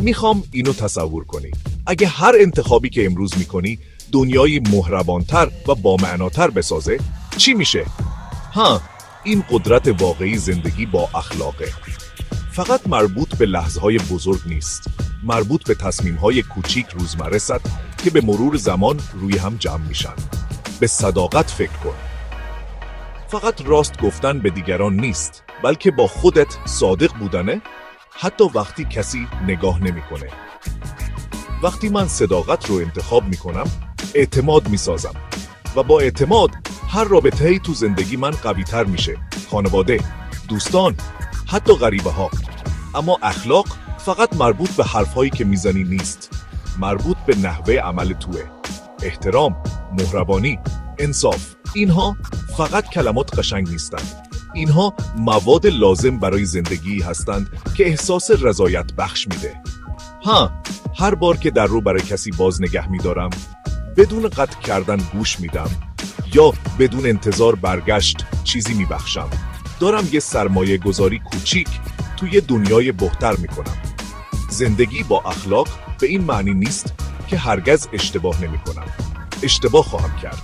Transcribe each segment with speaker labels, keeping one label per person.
Speaker 1: میخوام اینو تصور کنی. اگه هر انتخابی که امروز میکنی دنیای مهربانتر و بامعناتر بسازه، چی میشه؟ این قدرت واقعی زندگی با اخلاقه. فقط مربوط به لحظه‌های بزرگ نیست. مربوط به تصمیم‌های کوچیک روزمره است که به مرور زمان روی هم جمع میشن. به صداقت فکر کن. فقط راست گفتن به دیگران نیست، بلکه با خودت صادق بودنه، حتی وقتی کسی نگاه نمیکنه. وقتی من صداقت رو انتخاب میکنم، اعتماد میسازم و با اعتماد هر رابطه‌ای تو زندگی من قوی‌تر میشه. خانواده، دوستان، حتی غریبه ها. اما اخلاق فقط مربوط به حرفهایی که میزنی نیست. مربوط به نحوه عمل توه. احترام، مهربانی، انصاف. اینها فقط کلمات قشنگ نیستند. اینها مواد لازم برای زندگی هستند که احساس رضایت بخش میده. هر بار که در رو برای کسی باز نگه میدارم، بدون قطع کردن گوش میدم یا بدون انتظار برگشت چیزی میبخشم، دارم یه سرمایه گذاری کوچیک توی دنیای بهتر میکنم. زندگی با اخلاق به این معنی نیست که هرگز اشتباه نمیکنم. اشتباه خواهم کرد.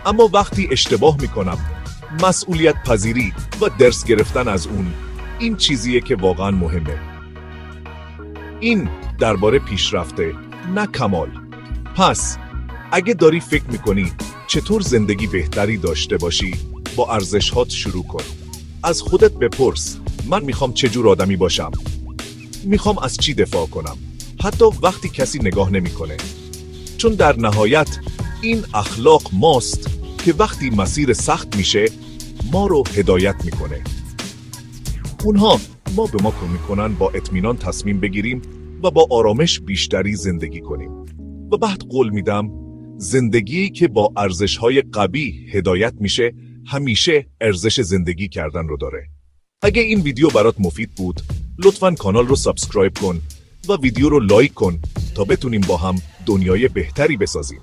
Speaker 1: اما وقتی اشتباه میکنم، مسئولیت پذیری و درس گرفتن از اون، این چیزیه که واقعا مهمه. این درباره پیشرفته، نه کمال. پس اگه داری فکر میکنی چطور زندگی بهتری داشته باشی، با ارزش‌هات شروع کن. از خودت بپرس، من میخوام چه جور آدمی باشم؟ میخوام از چی دفاع کنم؟ حتی وقتی کسی نگاه نمیکنه. چون در نهایت این اخلاق ماست که وقتی مسیر سخت میشه ما رو هدایت میکنه. اونها به ما کمک میکنن با اطمینان تصمیم بگیریم و با آرامش بیشتری زندگی کنیم. و بعد قول میدم زندگی که با ارزش‌های قوی هدایت میشه همیشه ارزش زندگی کردن رو داره. اگه این ویدیو برات مفید بود، لطفاً کانال رو سابسکرایب کن و ویدیو رو لایک کن تا بتونیم با هم دنیای بهتری بسازیم.